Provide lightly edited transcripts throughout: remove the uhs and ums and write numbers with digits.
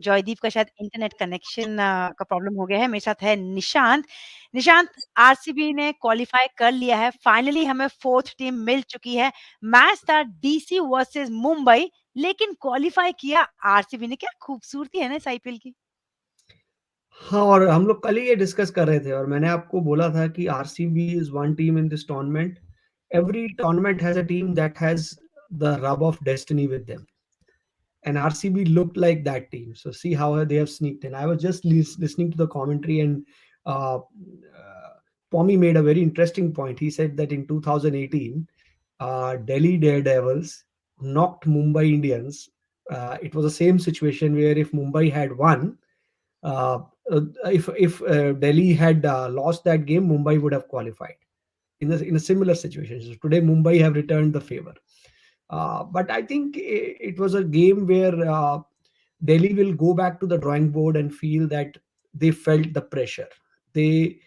जॉयदीप का शायद internet connection का प्रॉब्लम हो गया है। मेरे साथ है निशांत। निशांत, आरसीबी ने क्वालीफाई कर लिया है। फाइनली हमें 4th टीम मिल चुकी है। मैच था डीसी वर्सेस मुंबई, लेकिन क्वालीफाई किया आरसीबी ने। क्या खूबसूरती है ना इस आईपीएल की। हाँ, और हम लोग कल ही ये डिस्कस कर रहे थे और मैंने आपको बोला था कि RCB is one team in this tournament. Every tournament has a team that has the rub of destiny with them, and RCB looked like that team. So see how they have sneaked in. I was just listening to the commentary, and Pommy made a very interesting point. He said that in 2018, Delhi Daredevils knocked Mumbai Indians. It was the same situation where if Mumbai had won, uh, if Delhi had lost that game, Mumbai would have qualified in a similar situation. So today, Mumbai have returned the favor. But I think it was a game where Delhi will go back to the drawing board and feel that they felt the pressure. They,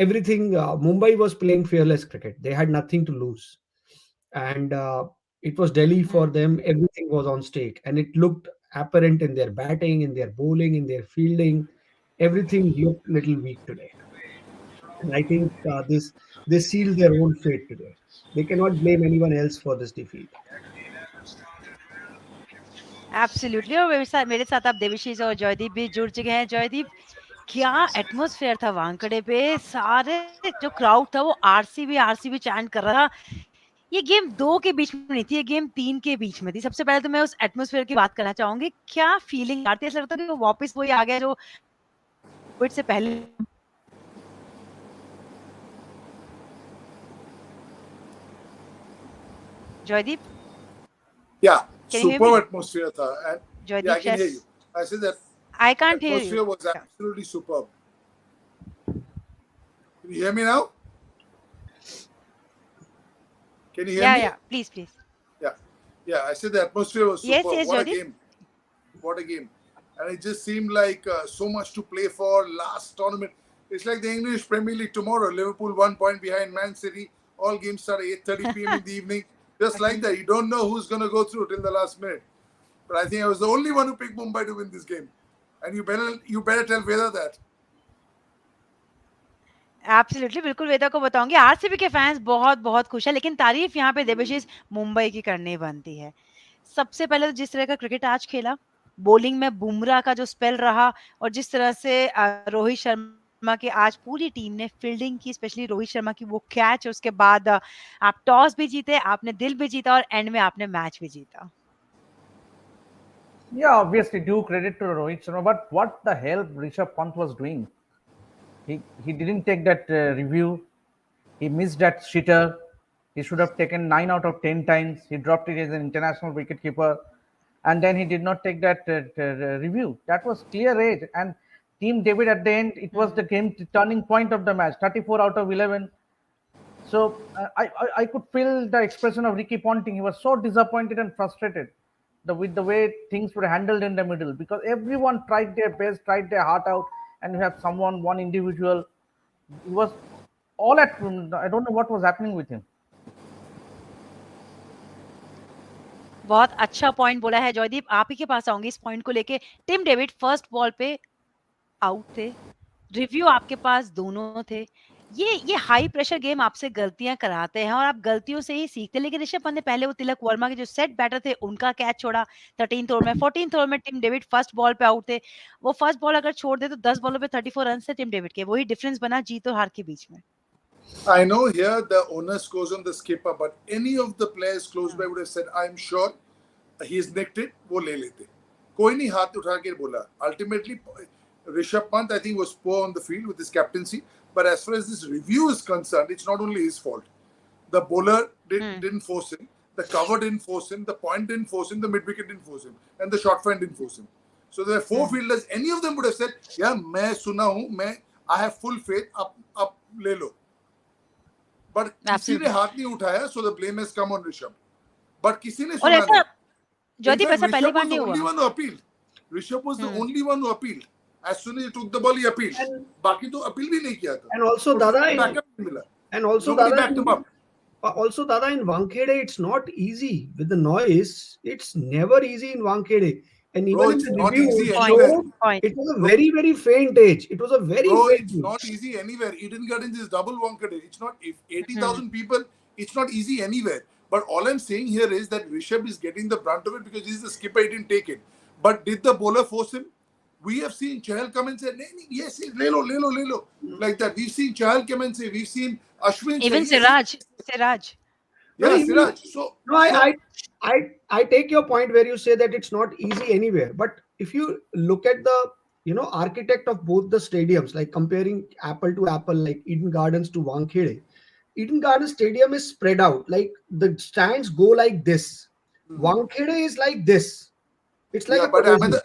everything. Mumbai was playing fearless cricket. They had nothing to lose, and it was Delhi for hmm. them. Everything was on stake, and it looked apparent in their batting, in their bowling, in their fielding. Everything looked little weak today, and I think this they sealed their own fate today. They cannot blame anyone else for this defeat. Absolutely. और मेरे साथ अब देवाशीष और जयदीप भी जुड़ चुके हैं। जयदीप, क्या एटमॉस्फेयर था वानखेड़े पे। सारे जो क्राउड था वो आरसीबी आरसीबी चैंट कर रहा था। ये गेम 2 के बीच में नहीं थी, ये गेम 3 के बीच में थी। सबसे पहले तो मैं उस एटमॉस्फेयर की बात करना चाहूंगी। क्या फीलिंग आती है, ऐसा लगता है कि वो वापस वही आ गया जो कोविड से पहले। Jaideep, Yeah, can you hear superb me? atmosphere tha. And yeah, Jaideep I can hear शायद you. I said that I can't hear atmosphere you. was absolutely superb. Can you hear me now? Can you hear या me? या please please. Yeah. Yeah, I said the atmosphere was yes superb. Yes What a Jaideep. game. What a game. And it just seemed like so much to play for. Last tournament. It's like the English Premier League tomorrow. Liverpool 1 point behind Man City. All games start at 8:30 p.m. in the evening. Just like that. You don't know who's going to go through till the last minute. But I think I was the only one who picked Mumbai to win this game. And you better tell Veda that. Absolutely, बिल्कुल वेदा को बताऊंगी। RCB के fans बहुत बहुत खुश है, लेकिन तारीफ यहाँ पे देवाशीष मुंबई की करनी बनती है। सबसे पहले तो जिस तरह का क्रिकेट आज खेला, बॉलिंग में बुमराह का जो स्पेल रहा, और जिस तरह से रोहित शर्मा की आज पूरी टीम ने फील्डिंग की, स्पेशली रोहित शर्मा की वो कैच, उसके बाद आप टॉस भी जीते, आपने दिल भी जीता और एंड में आपने मैच भी जीता। Yeah, obviously due credit to Rohit Sharma, but what the hell Rishabh Pant was doing? He didn't take that review. He missed that shitter. He should have taken 9 out of 10 times. He dropped it as an international wicketkeeper, and then he did not take that review. That was clear age. And Team David at the end, it was the game turning point of the match. 34 out of 11. So I could feel the expression of Ricky Ponting. He was so disappointed and frustrated with the way things were handled in the middle, because everyone tried their best, tried their heart out, and you have one individual. He was all at. I don't know what was happening with him. बहुत अच्छा point बोला है जयदीप। आप ही के पास आऊंगी इस point को लेके। टिम डेविड फर्स्ट बॉल पे आउट थे, रिव्यू आपके पास दोनों थे। ये हाई प्रेशर गेम आपसे गलतियां कराते हैं और आप गलतियों से ही सीखते हैं। लेकिन ऋषभ पंत ने पहले वो तिलक वर्मा के जो सेट बैटर थे उनका कैच छोड़ा 13th ओवर में। 14th ओवर में टिम डेविड फर्स्ट बॉल पे आउट थे। वो फर्स्ट बॉल अगर छोड़ दे तो 10 बॉलों पे 34 रन थे टिम डेविड के। वही डिफरेंस बना जीत और हार के बीच में। I know here the onus goes on the skipper, but any of the players close by would have said, I'm sure he's nicked it, वो ले लेते। कोई नहीं हाथ उठा के बोला। Ultimately, Rishabh Pant, I think, was poor on the field with his captaincy. But as far as this review is concerned, it's not only his fault. The bowler didn't force him. The cover didn't force him. The point didn't force him. The mid-wicket didn't force him. And the short fine didn't force him. So there are 4 fielders. Any of them would have said, yeah, मैं सुना हूँ, I have full faith, up ले लो। But किसी ने हाथ नहीं उठाया, so the blame has come on Rishabh. But किसी ने सुना नहीं। जयदीप, ऐसा पहली बार नहीं हुआ। Rishabh was the only one who appealed. As soon as he took the ball, he appealed. बाकी तो अपील भी नहीं किया था। And also Dada, in Wankhede, it's not easy with the noise. It's never easy in Wankhede. And Bro, even in it's the not review, easy it Point, anywhere. showed point. it was a Bro, very, very faint edge. It was a very bro, faint it's not edge. easy anywhere. Eden Gardens is double Wankhede. It's not, if Hmm. 80,000 people, it's not easy anywhere. But all I'm saying here is that Rishabh is getting the brunt of it because he's the skipper. He didn't take it. But did the bowler force him? We have seen Chahal come and say, "Nee, nee, yes, yes, le lo," like that. We've seen Chahal come and say, we've seen Ashwin say, Even yes, yes, Siraj, yes. Siraj. No, Yeah, Siraj. So, no, so, I take your point where you say that it's not easy anywhere. But if you look at the architect of both the stadiums, like comparing apple to apple, like Eden Gardens to Wankhede, Eden Gardens Stadium is spread out. Like the stands go like this. Wankhede is like this. It's like yeah, a but closing.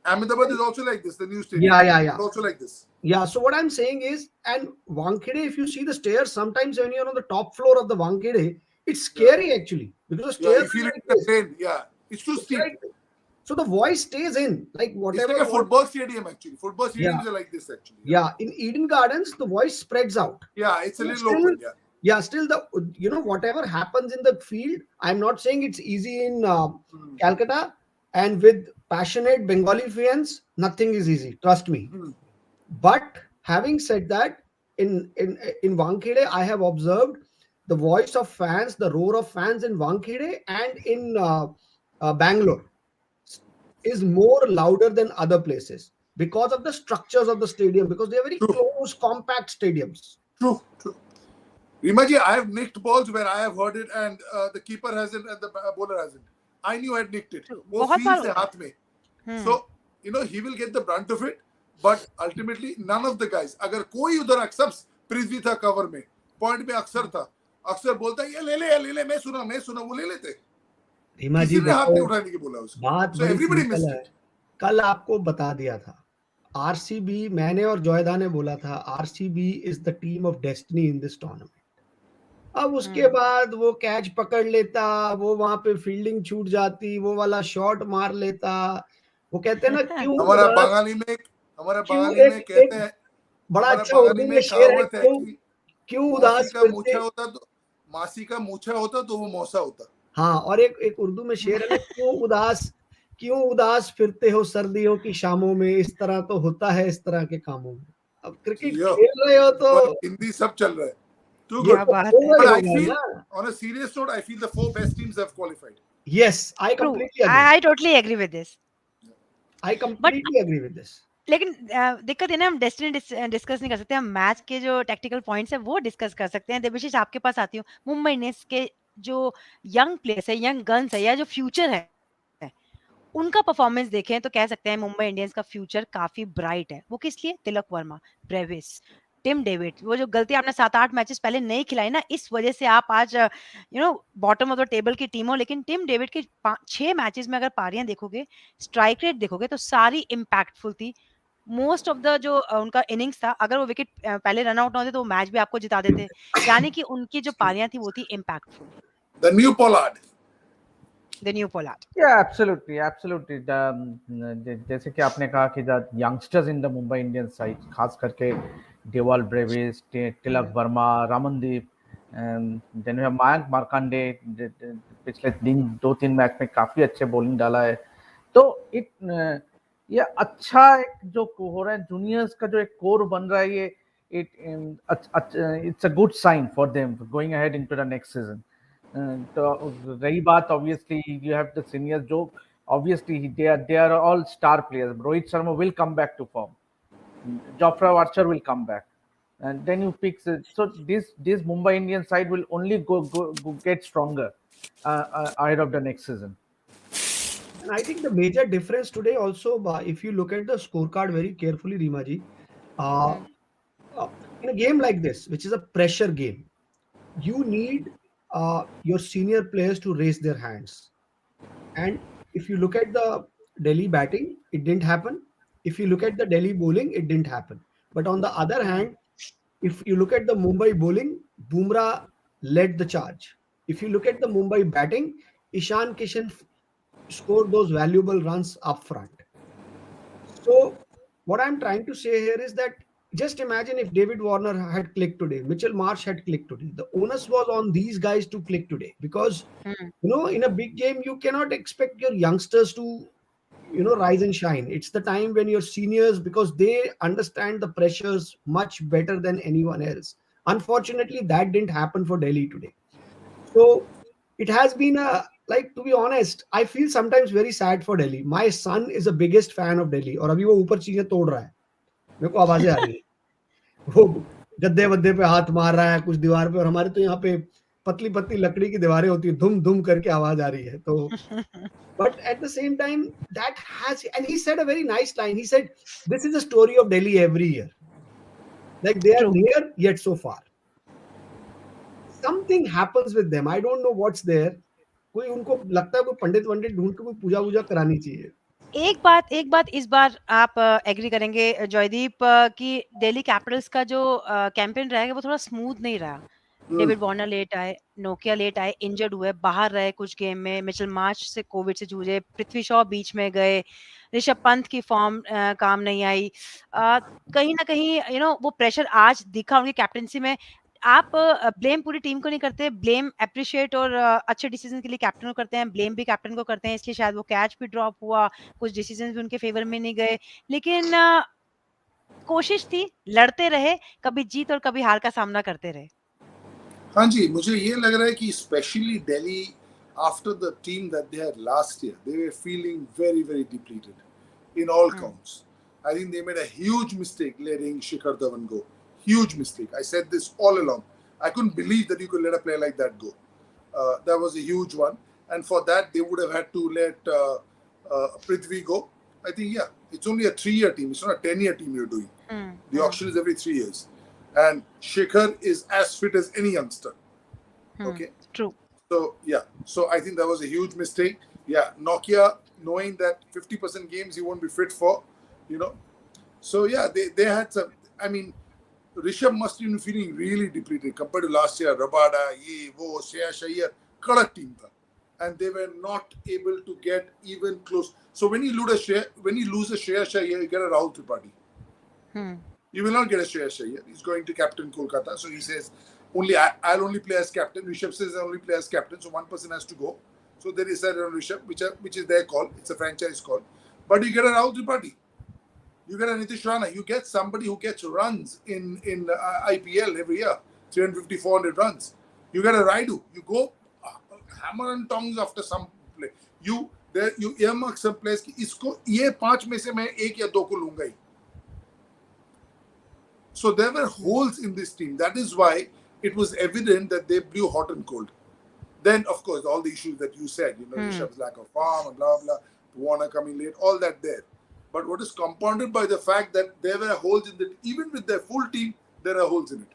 Ahmedabad is also like this, the new stadium. Yeah, yeah, It's yeah. also like this. Yeah, so what I'm saying is, and Wankhede, if you see the stairs, sometimes when you're on the top floor of the Wankhede, it's Yeah. scary actually because the Yeah, stairs you feel are it like in the this. plane. Yeah, it's too It's steep. like so the voice stays in, like It's whatever like a voice. football stadium actually. Football Yeah, stadiums are like this actually. Yeah, yeah. In Eden Gardens, the voice spreads out. yeah, it's a So little still, open. Yeah, yeah, still the whatever happens in the field. I'm not saying it's easy in Calcutta, and with passionate Bengali fans, nothing is easy. Trust me. But having said that, in Wankhede, I have observed the voice of fans, the roar of fans in Wankhede and in Bangalore is more louder than other places because of the structures of the stadium, because they are very true, close, compact stadiums. true, true. Rimaji, I have nicked balls where I have heard it and the keeper hasn't and the bowler hasn't. I knew I had nicked it. वो बहुत feel बार से होता है. हाथ में. हम्म. So he will get the brunt of it, but ultimately none of the guys. अगर कोई उधर accepts प्रिथ्वी था cover में, point में अक्सर था. अक्सर बोलता है ये ले ले मैं सुना वो ले लेते. धीमा जी किसी ने हाथ देखो, नहीं उठाने की बोला उसको. बात So बड़ी everybody सिंपल missed है. it. कल आपको बता दिया था, आरसीबी, मैंने और जोयदा ने बोला था, RCB is the team of destiny in this tournament. अब उसके बाद वो कैच पकड़ लेता, वो वहां पे फील्डिंग छूट जाती, वो वाला शॉट मार लेता. वो कहते हैं ना, क्यों हमारा उदास, बंगाली में हमारा क्यों बंगाली में एक कहते एक हैं बड़ा हमारा अच्छा बंगाली उर्दू में में शेर है, कहावत है क्यों कि क्यों मौसी उदास का फिरते. मूछा होता तो मासी का मूछा होता तो वो मौसा होता. हाँ, और एक एक उर्दू में शेर है ना, क्यों उदास फिरते हो सर्दियों की शामों में, इस तरह तो होता है इस तरह के कामों में. अब क्रिकेट जियो खेल रहे हो तो पर हिंदी सब चल रहा है. Too ये good. क्या तो बात है. होगा ही But I होगा feel, ना. on a serious note, I feel the 4 best teams have qualified. Yes, I True. Completely agree. I totally agree with this. I But completely agree with this. लेकिन दिक्कत है ना, हम डेस्टिनी डिस्कस नहीं कर सकते. हम मैच के जो टेक्निकल पॉइंट्स है वो डिस्कस कर सकते हैं. देवाशीष, आपके पास आती हूँ. मुंबई इंडियंस के जो यंग प्लेयर्स है, यंग गन्स है, या जो फ्यूचर है, उनका परफॉर्मेंस देखें तो कह सकते हैं मुंबई इंडियंस का फ्यूचर काफी ब्राइट है. वो किस लिए? Tilak Varma, Brevis, Tim David. वो जो गलती आपने 7-8 मैचेस पहले नहीं खिलाई ना, इस वजह से आप आज बॉटम ऑफ द टेबल की टीम हो. लेकिन टिम डेविड के 6 मैचेस में अगर पारियां देखोगे, स्ट्राइक रेट देखोगे, तो सारी इम्पैक्टफुल थी. मोस्ट ऑफ द जो उनका इनिंग्स था, अगर वो विकेट पहले रन आउट ना होते तो वो मैच भी आपको जिता देते. यानी कि उनकी जो पारियां थी वो थी impactful. The new Pollard. The new Pollard. Yeah, absolutely, absolutely. जैसे कि आपने कहा कि the youngsters in the Mumbai Indians side, खास करके Dewald Brevis, Tilak Varma, Ramandeep, then we have Mayank Markande, पिछले 2-3 मैच में काफी अच्छे बॉलिंग डाला है. तो ये अच्छा एक जो हो रहा है, जूनियर्स का जो एक कोर बन रहा है, ये it's a good sign for them going ahead into the next season. तो रही बात, obviously you have the seniors जो obviously they are all star players. Rohit Sharma will come back to form, Jofra Archer will come back, and then you pick. So this Mumbai Indian side will only go get stronger ahead of the next season. And I think the major difference today also, if you look at the scorecard very carefully, Rimaji, uh, in a game like this, which is a pressure game, you need your senior players to raise their hands. And if you look at the Delhi batting, it didn't happen. If you look at the Delhi bowling, it didn't happen. But on the other hand, if you look at the Mumbai bowling, Bumrah led the charge. If you look at the Mumbai batting, Ishan Kishan scored those valuable runs up front. So, what I'm trying to say here is that just imagine if David Warner had clicked today, Mitchell Marsh had clicked today. The onus was on these guys to click today because in a big game, you cannot expect your youngsters to rise and shine. It's the time when your seniors, because they understand the pressures much better than anyone else. Unfortunately, that didn't happen for Delhi today. So it has been a, like, to be honest, I feel sometimes very sad for Delhi. My son is the biggest fan of Delhi, और अभी वो ऊपर चीजें तोड़ रहा है, मेरे को आवाजें आ रही है, वो गद्दे वद्दे पे हाथ मार रहा है कुछ दीवार पे, और हमारे तो यहाँ पे पतली पतली लकड़ी की दीवारें होती है, धुम धुम करके आवाज आ रही है, तो but at the same time that has, and he said a very nice line. He said, this is the story of Delhi every year, like they are True. near yet so far something happens with them. I don't know what's there. कोई उनको लगता है कोई पंडित वंडित ढूंढ के कोई पूजा वूजा करानी चाहिए. एक बात इस बार आप एग्री करेंगे जॉयदीप कि दिल्ली कैपिटल्स का जो कैंपेन रहेगा वो थोड़ा स्मूथ नहीं रहा। Hmm. डेविड वार्नर लेट आए, नोकिया लेट आए, इंजर्ड हुए, बाहर रहे कुछ गेम में, मिचेल मार्श से कोविड से जूझे, पृथ्वी शॉ बीच में गए, ऋषभ पंत की फॉर्म काम नहीं आई। कहीं न कहीं वो प्रेशर आज दिखा उनकी कैप्टेंसी में। आप ब्लेम पूरी टीम को नहीं करते, ब्लेम एप्रिशिएट और अच्छे डिसीजन के लिए कैप्टन को करते हैं, ब्लेम भी कैप्टन को करते हैं, इसलिए शायद वो कैच भी ड्रॉप हुआ, कुछ डिसीजंस भी उनके फेवर में नहीं गए। लेकिन कोशिश थी, लड़ते रहे, कभी जीत और कभी हार का सामना करते रहे। हाँ जी, मुझे ये लग रहा है कि specially Delhi after the team that they had last year, they were feeling very, very depleted in all counts. I think they made a huge mistake letting Shikhar Dhawan go. Huge mistake. I said this all along. I couldn't believe that you could let a player like that go. That was a huge one. And for that, they would have had to let Prithvi go. I think, yeah, it's only a 3-year team. It's not a 10-year team you're doing. The auction is every 3 years. And Shikhar is as fit as any youngster. Okay? True. So, yeah. So, I think that was a huge mistake. Yeah, Nokia, knowing that 50% games he won't be fit for, So, yeah, they had some. I mean, Rishabh must have been feeling really depleted compared to last year. Rabada, Shreya Iyer, kadak team tha. And they were not able to get even close. So, when you lose a Shreya Iyer, you get a Rahul Tripathi. You will not get a Shreya Iyer. He's going to captain Kolkata. So he says, I'll only play as captain. Rishabh says I'll only play as captain. So one person has to go. So they decided on Rishabh, which is their call. It's a franchise call. But you get a Rahul Tripathi. You get a Nitish Rana. You get somebody who gets runs in IPL every year. 350, 400 runs. You get a Raidu. You go hammer and tongs after some play. You earmark some players कि इसको ये 5 में से मैं 1 या 2 को लूंगा ही. So there were holes in this team. That is why it was evident that they blew hot and cold. Then, of course, all the issues that you said, Rishabh's lack of form and blah, blah, Warner coming late, all that there. But what is compounded by the fact that there were holes in it. Even with their full team, there are holes in it.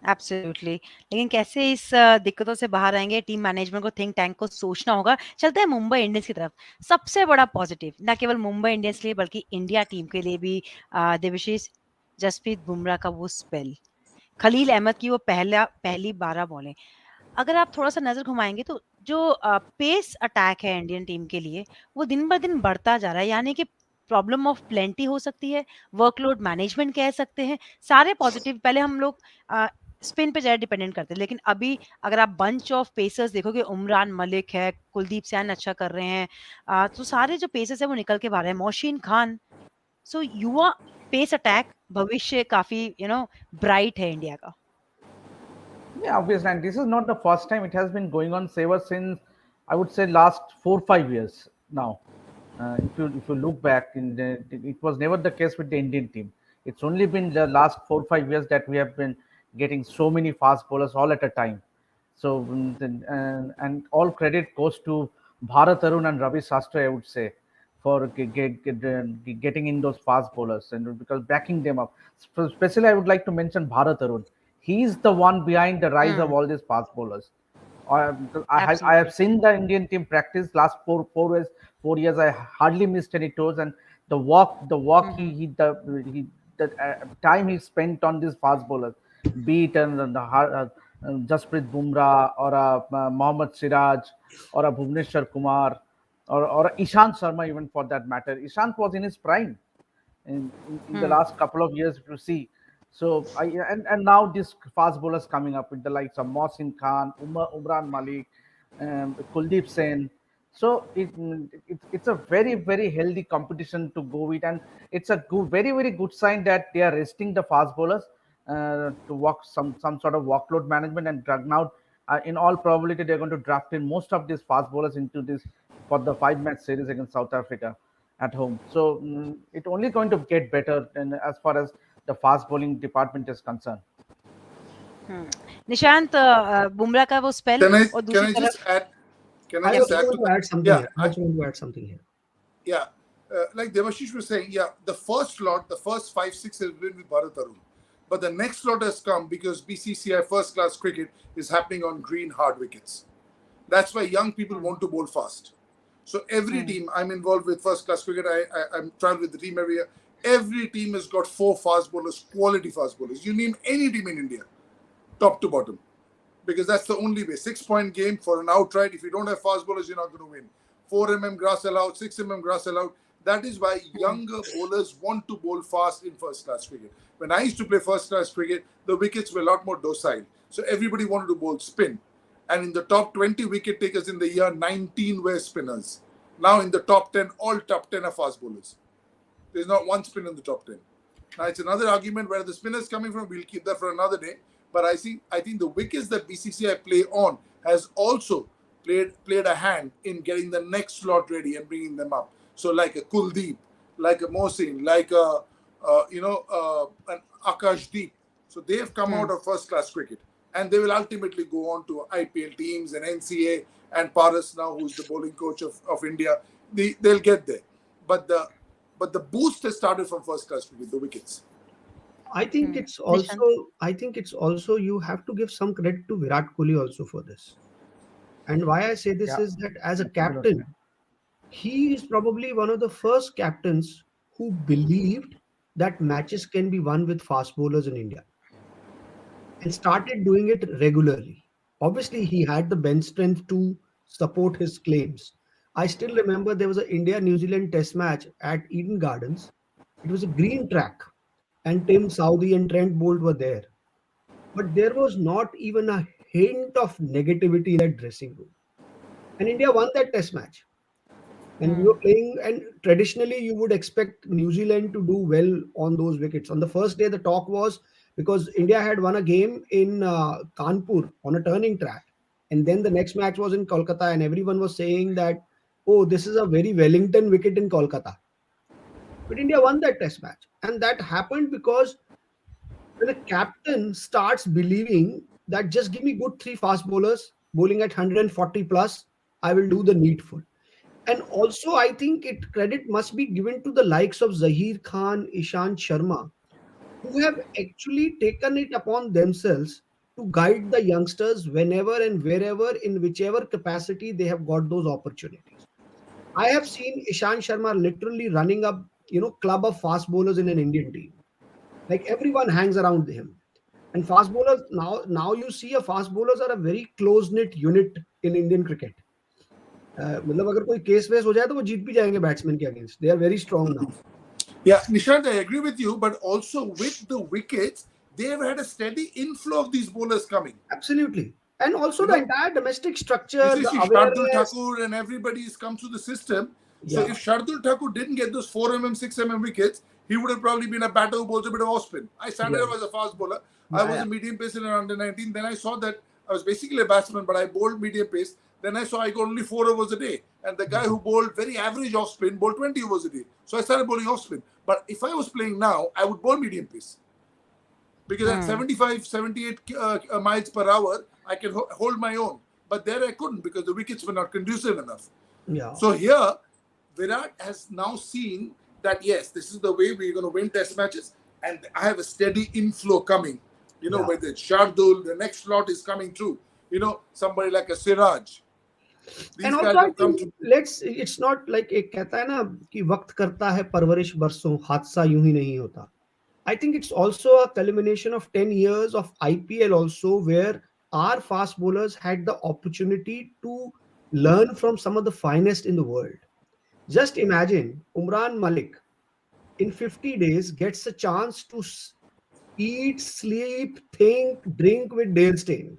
Absolutely. लेकिन कैसे इस दिक्कतों से बाहर आएँगे, team management को, think tank को सोचना होगा। चलते हैं मुंबई इंडियंस की तरफ। सबसे बड़ा पॉजिटिव, ना केवल मुंबई इंडियंस के लिए बल्कि इंडिया टीम के लिए भी देवाशीष जसप्रीत बुमराह का वो स्पेल, खलील अहमद की वो पहली 12 बॉलें। अगर आप थोड़ा-सा नज़र घुमाएँगे तो जो पेस अटैक है इंडियन टीम के लिए, वो दिन-ब-दिन बढ़ता जा रहा है। यानी कि प्रॉब्लम ऑफ प्लेंटी हो सकती है, वर्कलोड मैनेजमेंट कह सकते हैं, सारे पॉजिटिव। पहले हम लोग स्पिन पे ज़्यादा डिपेंडेंट करते थे, लेकिन अभी अगर आप बंच ऑफ पेसर्स देखोगे, उमरान मलिक है, कुलदीप सैन अच्छा कर रहे हैं। तो सारे जो पेसर्स हैं वो निकल के बाहर हैं, मोहसिन खान। सो युवा पेस अटैक भविष्य काफ़ी ब्राइट है इंडिया का। Yeah, obviously, and this is not the first time. It has been going on ever since, I would say, last 4-5 years now. If you look back, it was never the case with the Indian team. It's only been the last 4-5 years that we have been getting so many fast bowlers all at a time. So and all credit goes to Bharat Arun and Ravi Shastri, I would say, for getting in those fast bowlers and because backing them up. Especially, I would like to mention Bharat Arun. He's the one behind the rise of all these fast bowlers. I, I have absolutely. seen the Indian team practice last 4 years. 4 years, I hardly missed any toes, and the walk the time he spent on these fast bowlers, be it Jasprit Bumrah or Mohammad Siraj or a Bhuvneshwar Kumar or Ishant Sharma, even for that matter. Ishant was in his prime in the last couple of years, if you see. So and now this fast bowlers coming up with the likes of Mohsin Khan, Umran Malik, Kuldeep Sen. So it's a very very healthy competition to go with, and it's a good, very very good sign that they are resting the fast bowlers to work some sort of workload management. And now in all probability they're going to draft in most of these fast bowlers into this for the 5 match series against South Africa at home. So it only going to get better, and as far as the fast bowling department is concerned. Nishant Bumrah का वो spell Can I और can दूसरी I just तरफ add? Can I I या just also add please to want to that? add something Yeah, here. I also want to add something here. yeah. Like Devashish was saying, yeah, the first lot, the first 5, 6 has been with Bharat Arun. But the next lot has come because BCCI first class cricket is happening on green hard wickets. That's why young people want to bowl fast. So every team, I'm involved with first class cricket. I'm trying with the team every year. Every team has got 4 fast bowlers, quality fast bowlers. You name any team in India, top to bottom, because that's the only way. 6 point game for an outright. If you don't have fast bowlers, you're not going to win. 4 grass allowed, 6 grass allowed. That is why younger bowlers want to bowl fast in first class cricket. When I used to play first class cricket, the wickets were a lot more docile. So everybody wanted to bowl spin. And in the top 20 wicket takers in the year, 19 were spinners. Now in the top 10, all top 10 are fast bowlers. There's not one spin in the top 10. Now it's another argument where the spin is coming from. We'll keep that for another day. But I think the wickets that BCCI play on has also played a hand in getting the next slot ready and bringing them up. So like a Kuldeep, like a Mohsin, like a an Akashdeep. So they have come out of first class cricket, and they will ultimately go on to IPL teams and NCA and Paras now, who's the bowling coach of India. They'll get there, but the boost has started from first class cricket, the wickets. I think it's Nishant also I think it's also you have to give some credit to Virat Kohli also for this. And why I say this Yeah, is that as a absolutely. captain, he is probably one of the first captains who believed that matches can be won with fast bowlers in India and started doing it regularly. Obviously, he had the bench strength to support his claims. I still remember there was an India New Zealand test match at Eden Gardens. It was a green track, and Tim Southey and Trent Bolt were there. But there was not even a hint of negativity in that dressing room. And India won that test match. And we were playing, and traditionally you would expect New Zealand to do well on those wickets. On the first day, the talk was because India had won a game in Kanpur on a turning track, and then the next match was in Kolkata, and everyone was saying that, oh, this is a very Wellington wicket in Kolkata. But India won that test match, and that happened because when a captain starts believing that just give me good three fast bowlers bowling at 140 plus, I will do the needful. And also, I think it credit must be given to the likes of Zahir Khan, Ishant Sharma, who have actually taken it upon themselves to guide the youngsters whenever and wherever, in whichever capacity they have got those opportunities. I have seen Ishant Sharma literally running up, club of fast bowlers in an Indian team. Like everyone hangs around him. And fast bowlers now you see a fast bowlers are a very close knit unit in Indian cricket. मतलब अगर कोई case वेस हो जाए तो वो जीत भी जाएंगे बैट्समैन के against they are very strong now Yeah, Nishant, I agree with you, but also with the wickets, they have had a steady inflow of these bowlers coming. Absolutely and also You the know, entire domestic you structure, the see, Shardul awareness. Thakur and everybody has come through the system. So Yeah, if Shardul Thakur didn't get those 6 wickets, he would have probably been a batter who bowls a bit of off spin. I started yeah, off as a fast bowler. I was yeah, a medium pace in under 19. Then I saw that I was basically a batsman, but I bowled medium pace. Then I saw I got only 4 overs a day. And the guy yeah. who bowled very average off spin bowled 20 overs a day. So I started bowling off spin. But if I was playing now, I would bowl medium pace because at 75, 78 miles per hour, I can hold my own. But there I couldn't because the wickets were not conducive enough. Yeah. So here, Virat has now seen that yes, this is the way we're going to win test matches, and I have a steady inflow coming. You know, Yeah. whether it's Shardul, the next slot is coming through. You know, somebody like a Siraj. And These also guys I have come think to. let's it's not like एक कहता है ना कि वक्त करता है परवरिश बरसों हादसा यूं ही नहीं होता. I think it's also a culmination of 10 years of IPL also where our fast bowlers had the opportunity to learn from some of the finest in the world. Just imagine Umran Malik in 50 days gets a chance to eat, sleep, think, drink with Dale Steyn.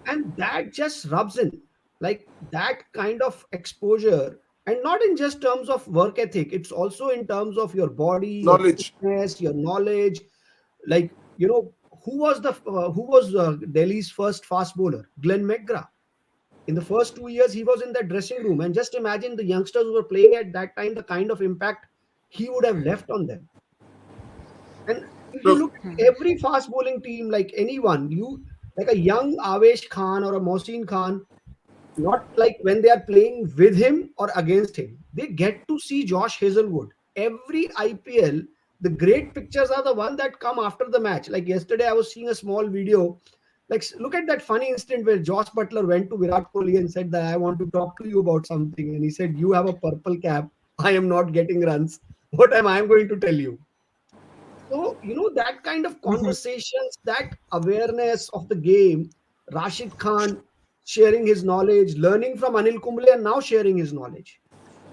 And that just rubs in. Like that kind of exposure, and not in just terms of work ethic, it's also in terms of your body, your Knowledge. fitness, your knowledge. Like, who was Delhi's first fast bowler? Glenn McGrath. In the first 2 years he was in that dressing room, and just imagine the youngsters who were playing at that time, the kind of impact he would have left on them. And if you True. look at every fast bowling team, like anyone, you like a young Avesh Khan or a Mohsin Khan, not like when they are playing with him or against him, they get to see Josh Hazelwood. Every IPL, the great pictures are the one that come after the match. Like yesterday, I was seeing a small video. Like, look at that funny instant where Josh Butler went to Virat Kohli and said that I want to talk to you about something. And he said, "You have a purple cap. I am not getting runs. What am I going to tell you?" So, that kind of conversations, that awareness of the game, Rashid Khan sharing his knowledge, learning from Anil Kumble and now sharing his knowledge.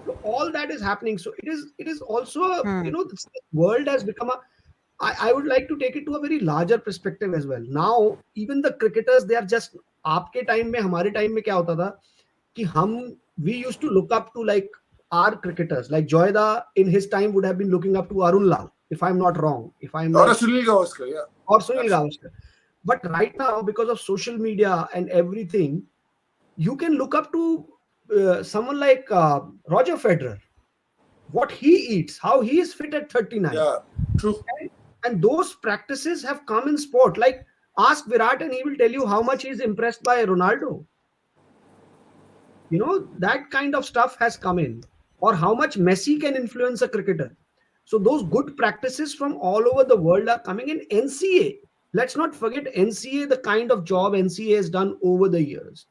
So all that is happening. So it is also this world has become a, I would like to take it to a very larger perspective as well. Now, even the cricketers, they are just, आपके time में हमारे time में क्या होता था कि हम we used to look up to like our cricketers, like Joyda in his time would have been looking up to Arun Lal, if I'm not wrong, if I'm Or a like, Sunil Gavaskar, yeah. or Sunil Absolutely. Gavaskar. But right now, because of social media and everything, you can look up to someone like Roger Federer, what he eats, how he is fit at 39. Yeah. True. And those practices have come in sport. Like, ask Virat and he will tell you how much he is impressed by Ronaldo. That kind of stuff has come in, or how much Messi can influence a cricketer. So those good practices from all over the world are coming in. NCA, let's not forget NCA, the kind of job NCA has done over the years.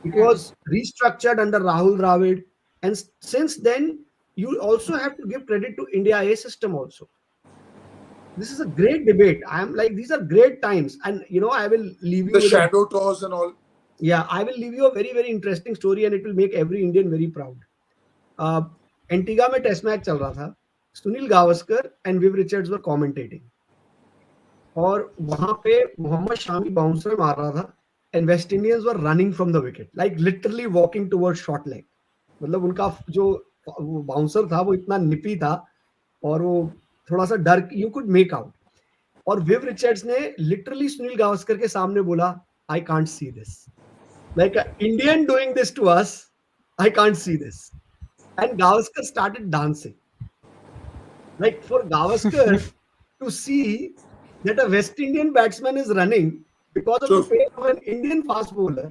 It was restructured under Rahul Dravid, and since then you also have to give credit to India A system also. This is a great debate. I am like, these are great times, and I will leave you The with a, shadow tours and all. yeah, I will leave you a very very interesting story, and it will make every Indian very proud. uh, Antigua में test match चल रहा था. Sunil Gavaskar and Viv Richards were commentating, और वहां पे Mohammed Shami bouncer मार रहा था, and West Indians were running from the wicket, like literally walking towards short leg. मतलब उनका जो बाउंसर था वो इतना निपी था, और वो थोड़ा सा डर, यू कुड मेक आउट. और विव रिचर्ड्स ने लिटरली सुनील गावस्कर के सामने बोला, I can't see this, like Indian doing this to us, I can't see this. And Gavaskar started dancing. Like, for Gavaskar to see that a West Indian batsman is running because of the True. pace of an Indian fast bowler,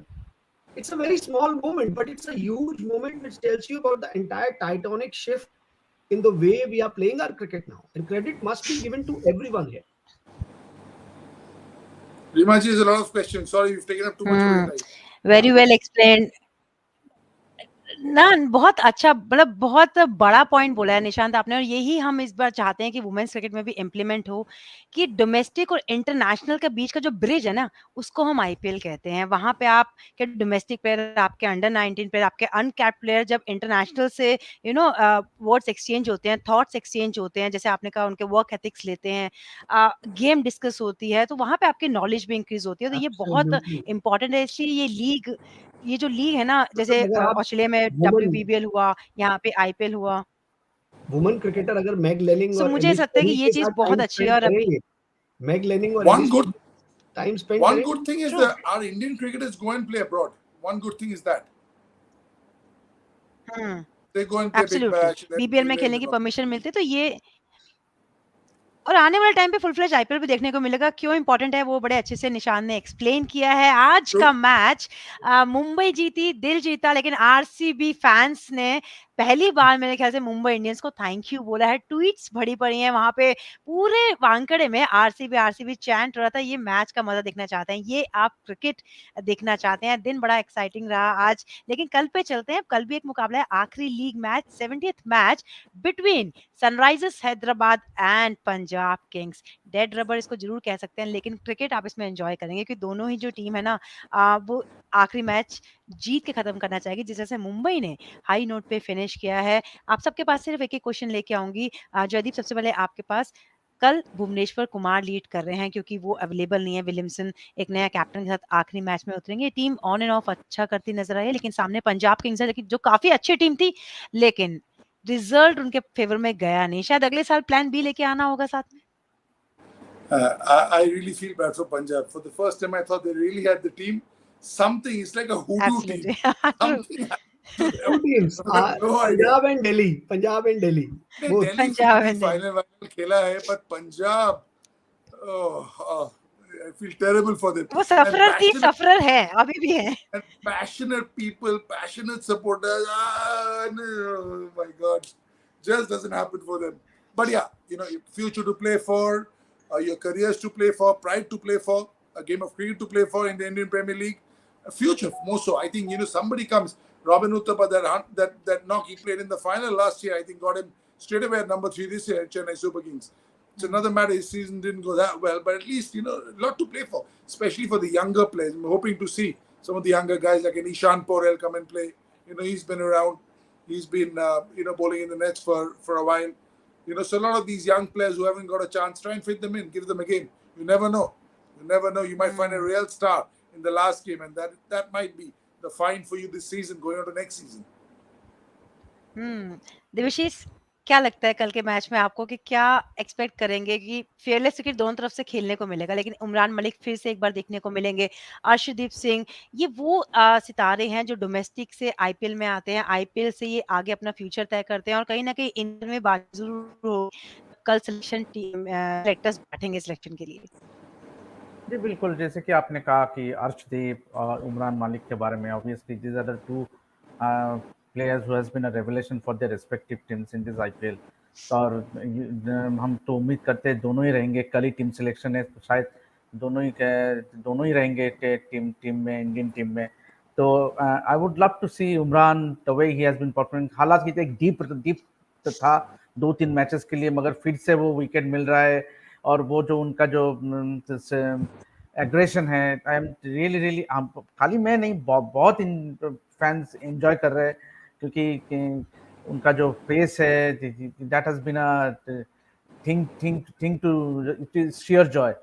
it's a very small moment, but it's a huge moment which tells you about the entire tectonic shift in the way we are playing our cricket now. And credit must be given to everyone here. Rimaji, is a lot of questions. Sorry, we've taken up too much of your time. Very well explained. ना बहुत अच्छा, मतलब बहुत बड़ा point बोला है निशांत आपने, और यही हम इस बार चाहते हैं कि वुमेन्स क्रिकेट में भी इम्प्लीमेंट हो, कि डोमेस्टिक और इंटरनेशनल के बीच का जो ब्रिज है ना, उसको हम आईपीएल कहते हैं. वहां पे आप के डोमेस्टिक प्लेयर, आपके अंडर 19 प्लेयर, आपके अनकैप्ड प्लेयर जब इंटरनेशनल से वर्ड्स एक्सचेंज होते हैं, थॉट्स एक्सचेंज होते हैं, जैसे आपने कहा उनके वर्क एथिक्स लेते हैं, गेम डिस्कस होती है, तो वहां पे आपकी नॉलेज भी इंक्रीज होती है. तो ये बहुत Absolutely. इंपॉर्टेंट है. इसलिए ये जो लीग है ना, जैसे मतलब अगर आप ऑस्ट्रेलिया में वुमन डब्ल्यूबीबीएल हुआ, यहाँ पे आईपीएल हुआ. वुमन क्रिकेटर अगर मैग लेनिंग सो और मुझे एलिस ऐसा लगता है कि पेरी ये के चीज़ साथ बहुत टाइम अच्छी है, स्पेंड और अभी करेंगे, मैग लेनिंग और One Ellis good time spend one करेंगे. good thing is true. that our Indian cricketers go and play abroad. One good thing is that hmm, they go and play big absolutely. match, then BPL में emails खेलने and की all. Permission मिलती है, तो ये, और आने वाले टाइम पे फुल फ्लेज आईपीएल भी देखने को मिलेगा. क्यों इंपॉर्टेंट है वो बड़े अच्छे से निशान ने एक्सप्लेन किया है. आज True. का मैच मुंबई जीती, दिल जीता, लेकिन आरसीबी फैंस ने पहली बार मेरे ख्याल से मुंबई इंडियंस को थैंक यू बोला है. ट्वीट्स भरी पड़ी हैं वहाँ पे, पूरे वानखेड़े में आरसीबी आरसीबी चैंट हो रहा था. ये मैच का मजा देखना चाहते हैं, ये आप क्रिकेट देखना चाहते हैं. दिन बड़ा एक्साइटिंग रहा आज, लेकिन कल पे चलते हैं. कल भी एक मुकाबला है, आखिरी league match, 70th match between Sunrisers Hyderabad and Punjab Kings. Dead rubber इसको जरूर कह सकते हैं, लेकिन क्रिकेट आप इसमें एंजॉय करेंगे, क्योंकि दोनों ही जो टीम है ना, वो आखिरी मैच जीत के खत्म करना चाहेगी, जिस तरह से मुंबई ने हाई नोट पे फिनिश किया है. आप सबके पास सिर्फ एक एक क्वेश्चन लेके आऊंगी. जयदीप, सबसे पहले आपके पास, कल भुवनेश्वर कुमार लीड कर रहे हैं क्योंकि वो अवेलेबल नहीं है। विलियमसन एक नया कैप्टन के साथ आखिरी मैच में उतरेंगे। टीम ऑन एंड ऑफ अच्छा करती नजर आई है, लेकिन सामने पंजाब किंग्स है, लेकिन जो काफी अच्छी टीम थी, लेकिन रिजल्ट उनके फेवर में गया नहीं। शायद अगले साल प्लान बी लेके आना होगा साथ में। I really feel bad for Punjab. For the first time, I thought they really had the team. Something, it's like a hoodoo team. Absolutely. True. Something happened to them. Two teams, I have no idea. Punjab and Delhi. Punjab and Delhi. नहीं, Both. Delhi फिर पंजाब भी and Delhi. Final खेला है, but Punjab, oh, I feel terrible for them. वो sufferer थी, sufferer है, अभी भी है। And passionate people, passionate supporters. No, oh my God, just doesn't happen for them. But yeah, future to play for, your careers to play for, pride to play for, a game of cricket to play for in the Indian Premier League, a future more so. I think somebody comes. Robin Uthappa, that knock he played in the final last year, I think got him straight away at number 3 this year at Chennai Super Kings. It's another matter. His season didn't go that well, but at least a lot to play for, especially for the younger players. I'm hoping to see some of the younger guys like an Ishan Porel come and play. He's been around. He's been bowling in the nets for a while. So a lot of these young players who haven't got a chance, try and fit them in, give them a game. You never know. You might find a real star in the last game, and that might be the find for you this season going on to next season. Debashish, क्या लगता है कल के match में आपको कि क्या expect करेंगे कि फेयरलेस क्रिकेट दोनों तरफ से खेलने को मिलेगा, लेकिन उमरान मलिक फिर से एक बार देखने को मिलेंगे, अर्शदीप सिंह, ये वो सितारे हैं जो डोमेस्टिक से आईपीएल में आते हैं, आईपीएल से ये आगे अपना फ्यूचर तय करते हैं और कहीं ना कहीं इंडिया में बात जरूर हो कल सिलेक्शन टीम सेलेक्टर्स बैठेंगे सिलेक्शन के लिए। जी बिल्कुल, जैसे कि आपने कहा कि अर्शदीप और उमरान मालिक के बारे में, obviously these are the two players who has been a revelation for their respective teams in this IPL. और हम तो उम्मीद करते हैं दोनों ही रहेंगे। कल ही टीम सिलेक्शन है, तो शायद दोनों ही रहेंगे टीम में, इंडियन टीम में। तो I would love to see Umran the way he has been performing. हालांकि एक डीप था 2-3 मैचेस के लिए, मगर फिर से वो विकेट मिल रहा है और वो जो उनका जो एग्रेशन है, आई एम रियली खाली मैं नहीं, बहुत फैंस एंजॉय कर रहे हैं क्योंकि उनका जो फेस है, that has been a thing to, it is share joy.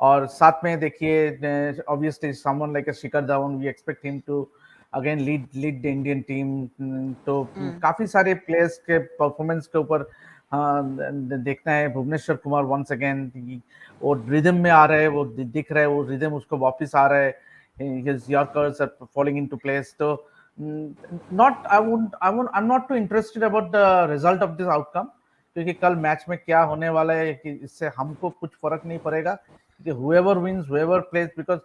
और साथ में देखिए obviously someone like Shikhar Dhawan, we expect him to again lead the Indian team. तो काफी सारे प्लेयर्स के परफॉर्मेंस के ऊपर देखना है। भुवनेश्वर कुमार वंस अगेन वो रिदम में आ रहे हैं, वो दिख रहा है, वो रिदम उसको वापस आ रहा है, his yorkers are falling into place. So I'm not too interested about the result of this outcome, क्योंकि कल मैच में क्या होने वाला है कि इससे हमको कुछ फर्क नहीं पड़ेगा, क्योंकि whoever wins, whoever plays, because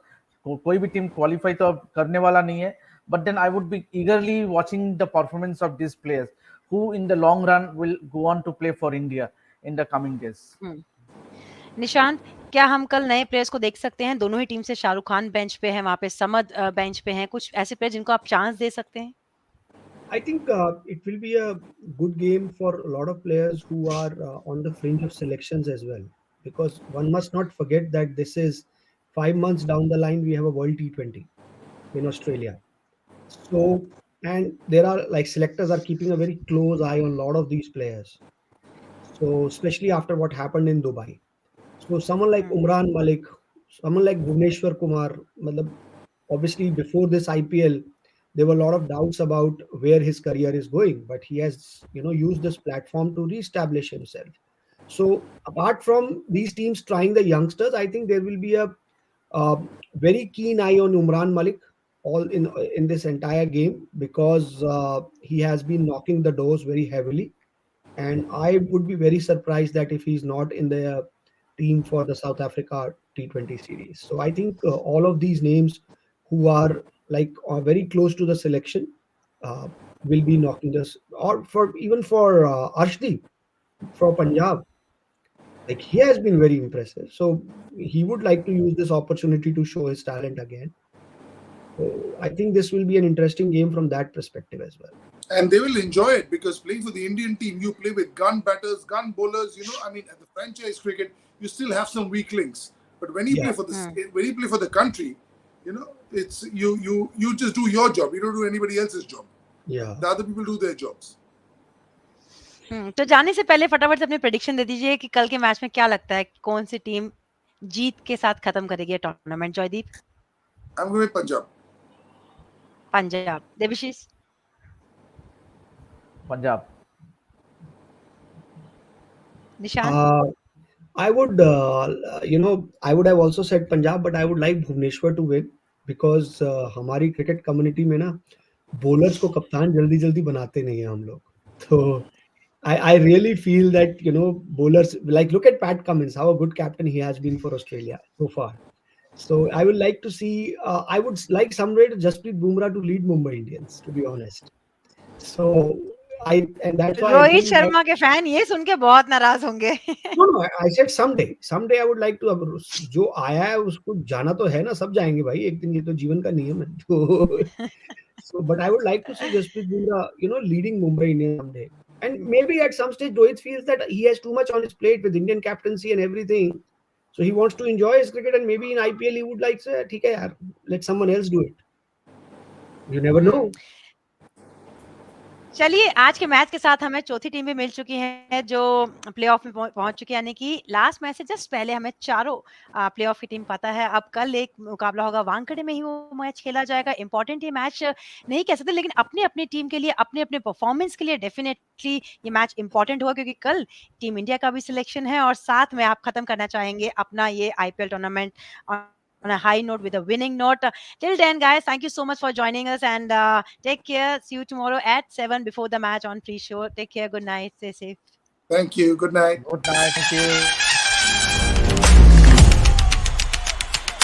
कोई भी टीम क्वालिफाई तो अब करने वाला नहीं है, but then I would be eagerly watching the performance of these players who in the long run will go on to play for India in the coming days. Nishant, क्या हम कल नए प्लेयर्स को देख सकते हैं? दोनों ही टीम से शाहरुख खान बेंच पे है, वहां पे समद बेंच पे हैं, कुछ ऐसे प्लेयर जिनको आप चांस दे सकते हैं? I think it will be a good game for a lot of players who are on the fringe of selections as well, because one must not forget that this is 5 months down the line we have a World T20 in Australia. So, and there are like selectors are keeping a very close eye on a lot of these players. So, especially after what happened in Dubai. So, someone like Umran Malik, someone like Bhuvneshwar Kumar, obviously before this IPL, there were a lot of doubts about where his career is going, but he has used this platform to reestablish himself. So apart from these teams trying the youngsters, I think there will be a very keen eye on Umran Malik all in this entire game, because he has been knocking the doors very heavily, and I would be very surprised that if he's not in the team for the South Africa T20 series. So I think all of these names who are very close to the selection will be knocking this, or for Arshdeep for Punjab, like he has been very impressive. So he would like to use this opportunity to show his talent again. So I think this will be an interesting game from that perspective as well. And they will enjoy it, because playing for the Indian team, you play with gun batters, gun bowlers. At the franchise cricket, you still have some weak links. But when you play for the country, it's you just do your job. You don't do anybody else's job. Yeah. The other people do their jobs. तो जाने से पहले फटाफट से अपनी prediction दे दीजिए कि कल के मैच में क्या लगता है कौन सी टीम जीत के साथ खत्म करेगी ये टूर्नामेंट? Jaideep? I'm going with Punjab. Punjab? Devashish? Punjab. Nishant? Uh, I would, I would have also said Punjab, but I would like Bhubaneswar to win because हमारी क्रिकेट कम्युनिटी में ना बॉलर्स को कप्तान जल्दी जल्दी बनाते नहीं हैं हम लोग. तो I really feel that bowlers, like, look at Pat Cummins, how a good captain he has been for Australia so far. So I would like to see. I would like somewhere to Jasprit Bumrah to lead Mumbai Indians, to be honest. So and that's why I Rohit think that Sharma के fan ये सुन के बहुत नाराज होंगे. no, no, I said someday. Someday I would like to. अब जो आया है उसको जाना तो है ना, सब जाएंगे भाई एक दिन, ये तो जीवन का नियम है. तो so, but I would like to see Jasprit Bumrah, leading Mumbai Indians someday. And maybe at some stage Rohit feels that he has too much on his plate with Indian captaincy and everything. So he wants to enjoy his cricket, and maybe in IPL he would like say, "ठीक है यार, let someone else do it." You never know. चलिए, आज के match के साथ हमें चौथी टीम भी मिल चुकी है जो प्लेऑफ में पहुंच चुकी है, यानी कि लास्ट मैच से जस्ट पहले हमें चारों प्लेऑफ की टीम पता है. अब कल एक मुकाबला होगा, वानखेड़े में ही वो मैच खेला जाएगा. इंपॉर्टेंट ये मैच नहीं कह सकते, लेकिन अपनी अपनी टीम के लिए, अपने अपने परफॉर्मेंस के लिए डेफिनेटली ये मैच इंपॉर्टेंट होगा, क्योंकि कल टीम इंडिया का भी सिलेक्शन है और साथ में आप खत्म करना चाहेंगे अपना ये IPL tournament on a high note, with a winning note. Till then, guys, thank you so much for joining us, and take care. See you tomorrow at 7 before the match on Free Show. Take care. Good night. Stay safe. Thank you. Good night. Good night. Thank you.